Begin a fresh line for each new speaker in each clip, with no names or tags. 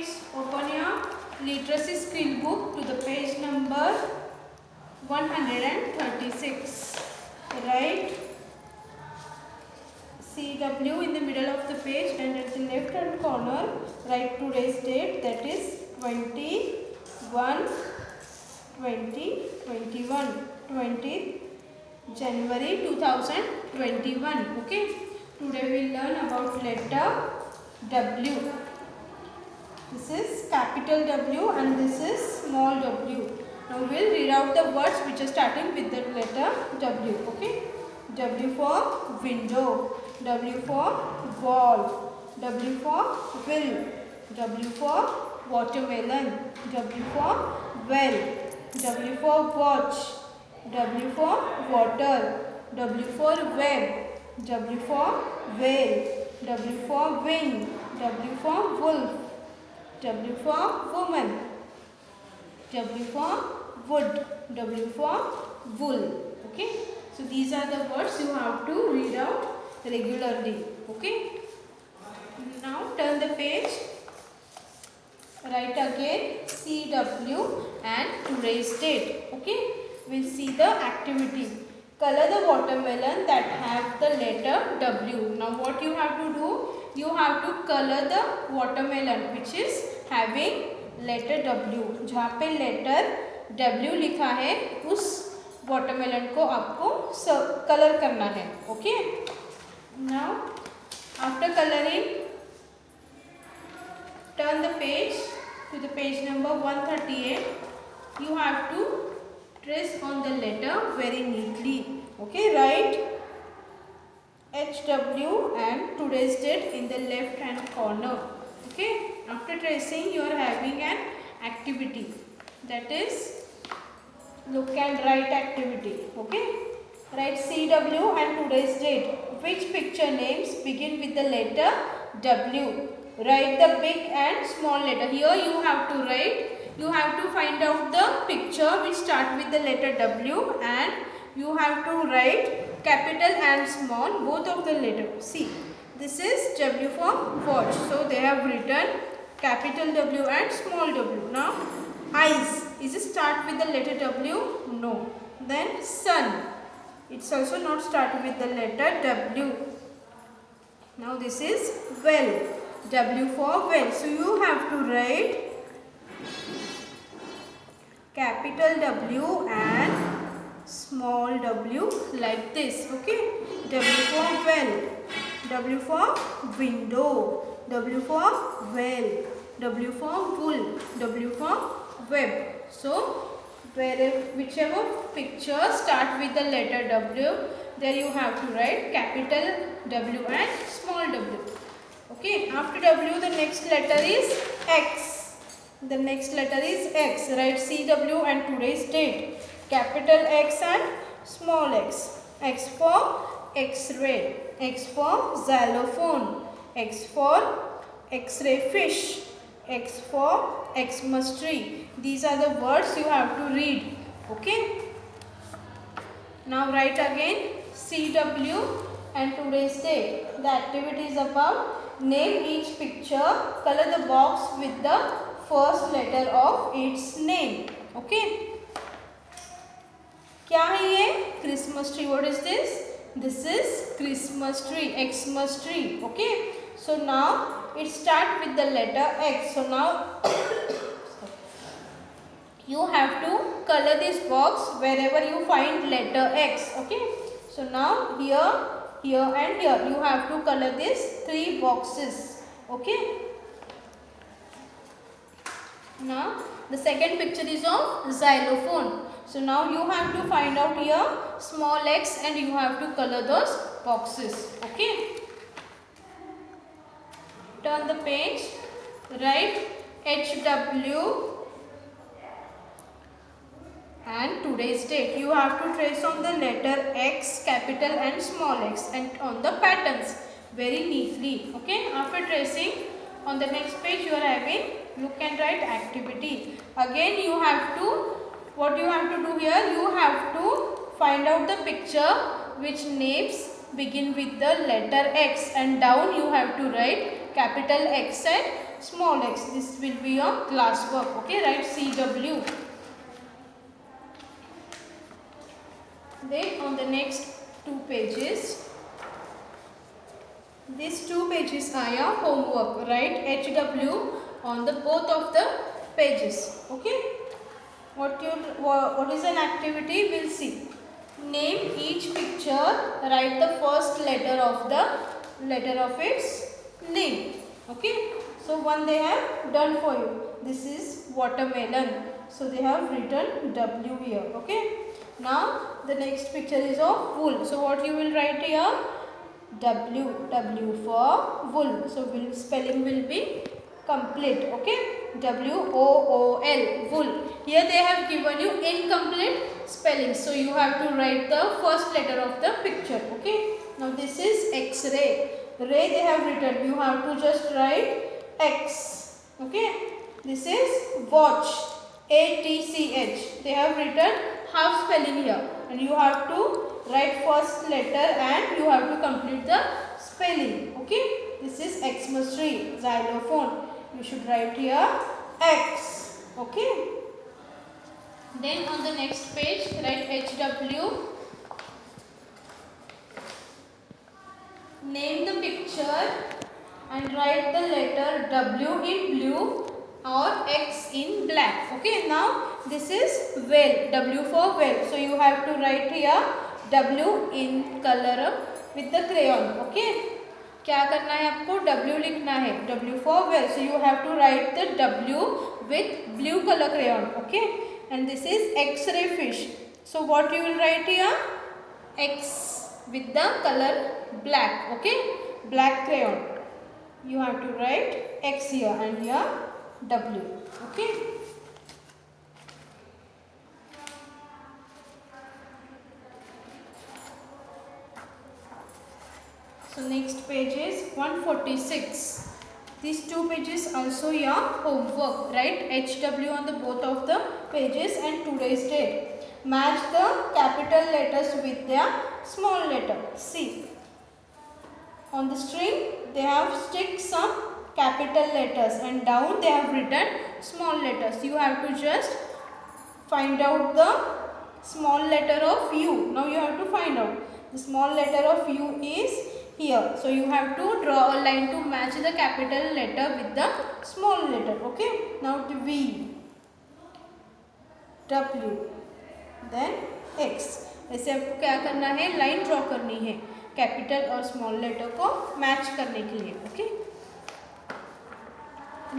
kids, open your literacy skill book to the page number 136. Write CW in the middle of the page, and at the left hand corner write today's date, that is 20th January 2021. Okay, today we learn about letter W. This is capital W and this is small w. Now we will read out the words which are starting with the letter W. Okay, W for window, W for wall, W for will, W for watermelon, W for well, W for watch, W for water, W for web, W for whale, W for wing, W for wolf, W for woman, W for wood, W for wool. Okay, so these are the words you have to read out regularly. Okay, now turn the page, write again CW and today's date. Okay, we'll see the activity. Color the watermelon that have the letter W. Now what you have to do, you have to color the watermelon which is having letter W. जहाँ पे letter W लिखा है उस watermelon को आपको colour करना है. Okay, now after coloring, turn the page to the page number 138. You have to trace on the letter very neatly. Okay, write HW and today's date in the left hand corner. Okay, after tracing you are having an activity, that is look and write activity. Okay, write CW and today's date. Which picture names begin with the letter W? Write the big and small letter. Here you have to write, you have to find out the picture which start with the letter W, and you have to write capital and small both of the letters. See, this is W for watch, so they have written capital W and small w. Now eyes, is it start with the letter W? No. Then sun, it's also not start with the letter W. Now this is well, W for well, so you have to write capital W and small w like this. Okay, W for well, W for window, W for well, W for wool, W for web. So whichever picture start with the letter W, there you have to write capital W and small w. Okay, after W the next letter is X. The next letter is X. Write CW and today's date. Capital X and small x. X for X-ray, X for xylophone, X for X-ray fish, X for Xmas tree. These are the words you have to read. Okay. Now write again CW and today's date. The activity is about name each picture. Color the box with the first letter of its name. Okay. क्या है ये? Christmas tree. What is this? This is Christmas tree, Xmas tree. Okay. So now it start with the letter X. So now you have to color this box wherever you find letter X. Okay. So now here, here and here you have to color these three boxes. Okay. Now the second picture is of xylophone. So now you have to find out here small x and you have to color those boxes. Okay. Turn the page, write HW and today's date. You have to trace on the letter X, capital and small x, and on the patterns very neatly. Okay. After tracing, on the next page you are having look and write activity. Again you have to, what you have to do here, you have to find out the picture which names begin with the letter X, and down you have to write capital X and small x. This will be your class work. Okay, write CW. Then on the next 2 pages, these 2 pages are your homework. Write HW on the both of the pages. Okay, what is an activity? We'll see. Name each picture. Write the first letter of its name. Okay, so one they have done for you. This is watermelon, so they have written W here. Okay, now the next picture is of wool. So what you will write here? W for wool. So spelling will be complete. Okay, WOOL, wool. Here they have given you incomplete spelling, so you have to write the first letter of the picture. Okay, now this is X-ray. Ray they have written, you have to just write X. Okay, this is watch, ATCH. They have written half spelling here, and you have to write first letter and you have to complete the spelling. Okay, this is Xmas tree, xylophone. You should write here X. Okay, then on the next page write HW. Name the picture and write the letter W in blue or X in black. Okay, now this is whale, W for whale. So you have to write here W in color with the crayon. Okay, क्या करना है आपको? W लिखना है, W for whale. So you have to write the W with blue color crayon. Okay, and this is X-ray fish. So what you will write here? X with the color black. Okay, black crayon. You have to write X here and here W. Okay. So next page is 146. These 2 pages also your homework. Write HW on the both of the pages and today's date. Match the capital letters with their small letter. See, on the string they have stick some capital letters and down they have written small letters. You have to just find out the small letter of U. Now you have to find out the small letter of U is here. So you have to draw a line to match the capital letter with the small letter. Okay, now to V, W, then X. ऐसे आपको क्या करना है? Line draw करनी है capital और small letter को match करने के लिए. Okay,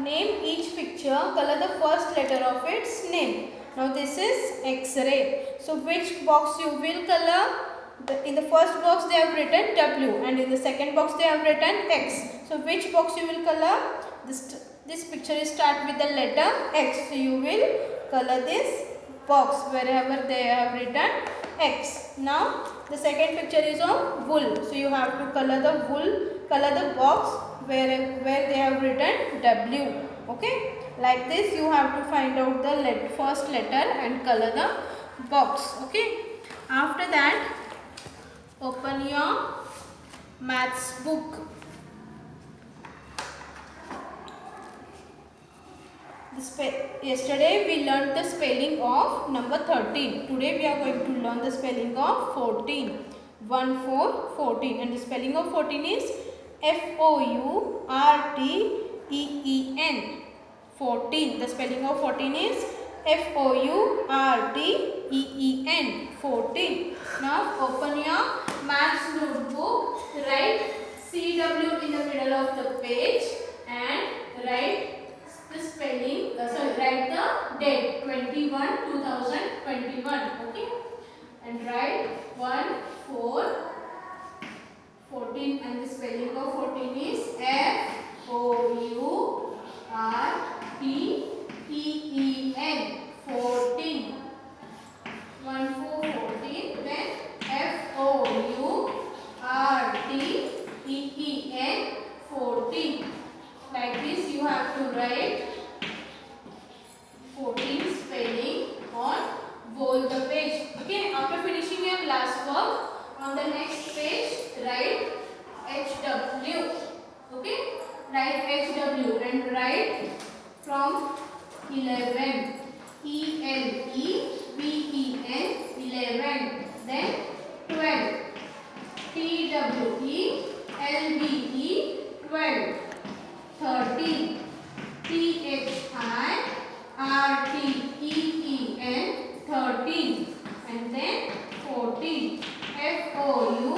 name each picture, colour the first letter of its name. Now this is X-ray. So which box you will color? In the first box they have written W and in the second box they have written X. So which box you will color? This picture is start with the letter X. So you will color this box wherever they have written X. Now the second picture is of wool. So you have to color the wool, color the box where they have written W. Okay, like this you have to find out the first letter and color the box. Okay, after that open your maths book. Yesterday we learned the spelling of number 13. Today we are going to learn the spelling of 14. 1 4 14, and the spelling of 14 is FOURTEEN. 14. The spelling of 14 is FOURTEEN. 14. Now open your maths notebook. Write CW in the middle of the page and write the spelling. Write the date 21/2021. Okay, and write 1 4 14, and the spelling of 14 is FOURTEEN. 14. 1 4 14, then FOURTEEN 14. Like this you have to write 14 spelling on both the page. Okay, after finishing your class work, on the next page write HW. Okay, write HW and write from 11, ELEVEN, 11, then 12, TWELVE, 12, 13, THIRTEEN, 13, and then 14, FOURTEEN,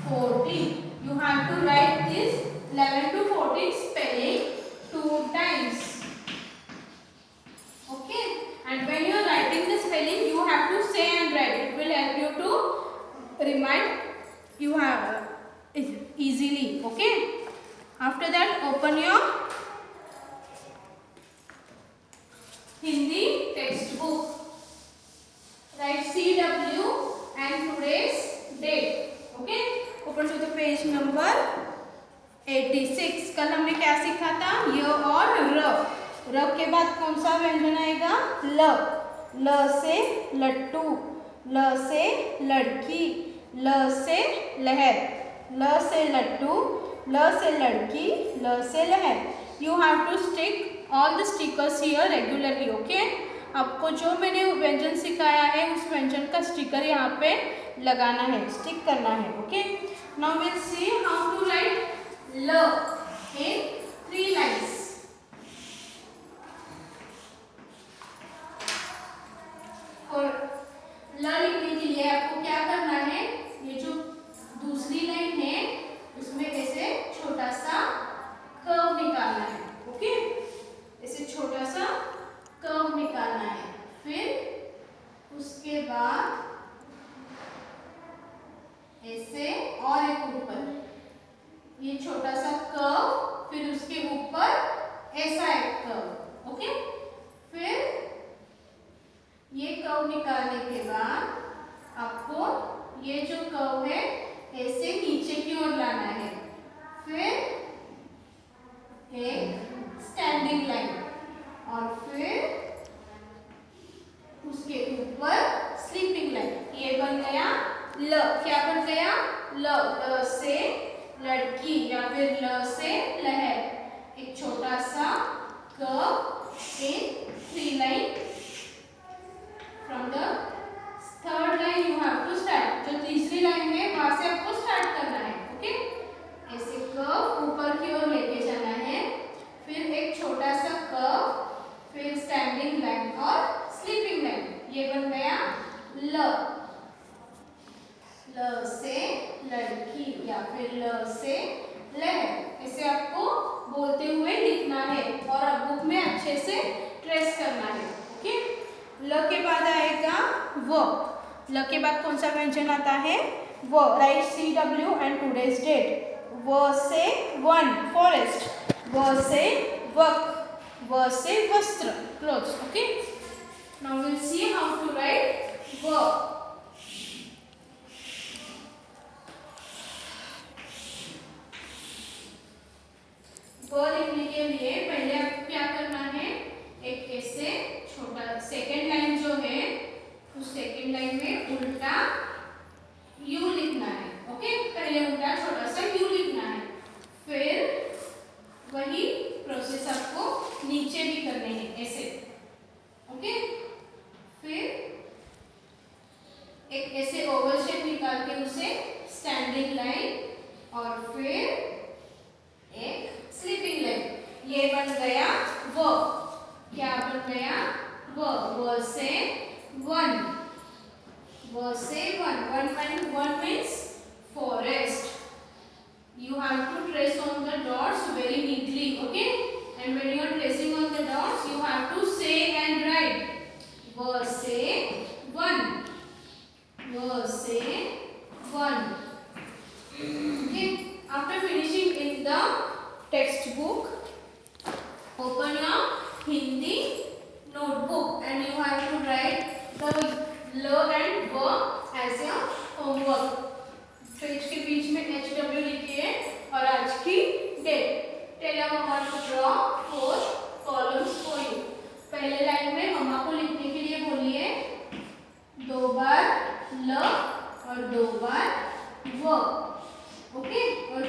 14. You have to write this 11 to 14 spelling 2 times. Okay, and when you are writing the spelling, you have to say and write. It will help you to remind you have easily. Okay, after that open your Hindi textbook. Write CW and today's date. Okay, open to the page number 86. कल हमने क्या सीखा था? य और र. र के बाद कौन सा व्यंजन आएगा? ल. ल से लट्टू, ल से लड़की, ल से लहर, ल से लट्टू, ल से लड़की, ल से लहर. You have to stick all the stickers here regularly. Okay, आपको जो मैंने व्यंजन सिखाया है उस व्यंजन का स्टिकर यहाँ पे लगाना है, स्टिक करना है. Okay, now will see how to write ल in 3 lines. और ल लिखने के लिए आपको क्या करना है? ये जो दूसरी लाइन है उसमें ऐसे छोटा सा कर्व निकालना है. ओके, ऐसे छोटा सा कर्व निकालना है. फिर उसके बाद ऐसे और एक ऊपर ये छोटा सा कर्व, फिर उसके ऊपर ऐसा एक कर्व. ओके, फिर ये कर्व निकालने के बाद आपको ये जो कर्व है ऐसे नीचे की ओर लाना है. फिर एक स्टैंडिंग लाइन और फिर उसके ऊपर स्लीपिंग लाइन. ये बन गया ल. क्या बन गया? ल. ल से लड़की या फिर ल से लहर. एक छोटा सा curve in 3 line. From the third line you have to start. जो तीसरी लाइन है वहां से आपको स्टार्ट करना है. ओके, ऐसे कर्व ऊपर की ओर लेके जाना है. फिर एक छोटा सा कर्व, फिर स्टैंडिंग लाइन और स्लीपिंग लाइन. ये बन गया ल. ल से लड़की या फिर ल से लहर. ऐसे आपको बोलते हुए लिखना है और अब बुक में अच्छे से ट्रेस करना है. ओके, ल के बाद आएगा व. ल के बाद कौन सा व्यंजन आता है? व. Write CW and today's date. व से वन, फॉरेस्ट. व से वक, व से वस्त्र, clothes. Okay, now will see how to write व. व लिखने के लिए पहले आपको क्या करना है? एक ऐसे छोटा सेकेंड लाइन जो है उस सेकेंड लाइन में उल्टा यू लिखना है. ओके, पहले उल्टा छोटा सा यू लिखना है. फिर वही प्रोसेस आपको नीचे भी करने हैं ऐसे. ओके, फिर एक ऐसे ओवल शेप निकाल के उसे स्टैंडिंग लाइन और फिर एक स्लीपिंग लाइन. ये बन गया व. क्या बन गया? व. व से वन, व से one. One means forest. You have to trace on the dots very neatly. Okay, and when you are tracing on the dots you have to say and write. व से वन, व से one. Okay, after finishing in the textbook, open your Hindi notebook and you have to write the ल and व as your homework. Page के बीच में HW लिखिए और आज की date. Tell your mamma to draw 4 columns for you. पहले लाइन में मम्मा को लिखने के लिए बोलिए 2 बार ल और 2 बार व. ओके, और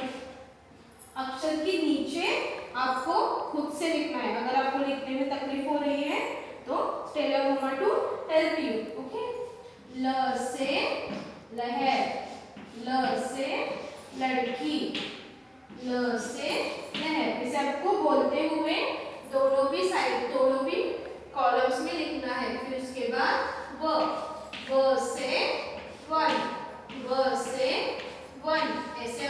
अक्षर के नीचे आपको खुद से लिखना है। अगर आपको लिखने में तकलीफ हो रही है तो tell your mamma to help you. Okay, ल से लहर, ल से लड़की, ल से लहर। इसे आपको बोलते हुए दोनों भी साइड, दोनों भी कॉलम्स में लिखना है। फिर उसके बाद व से वन, व से वन, ऐसे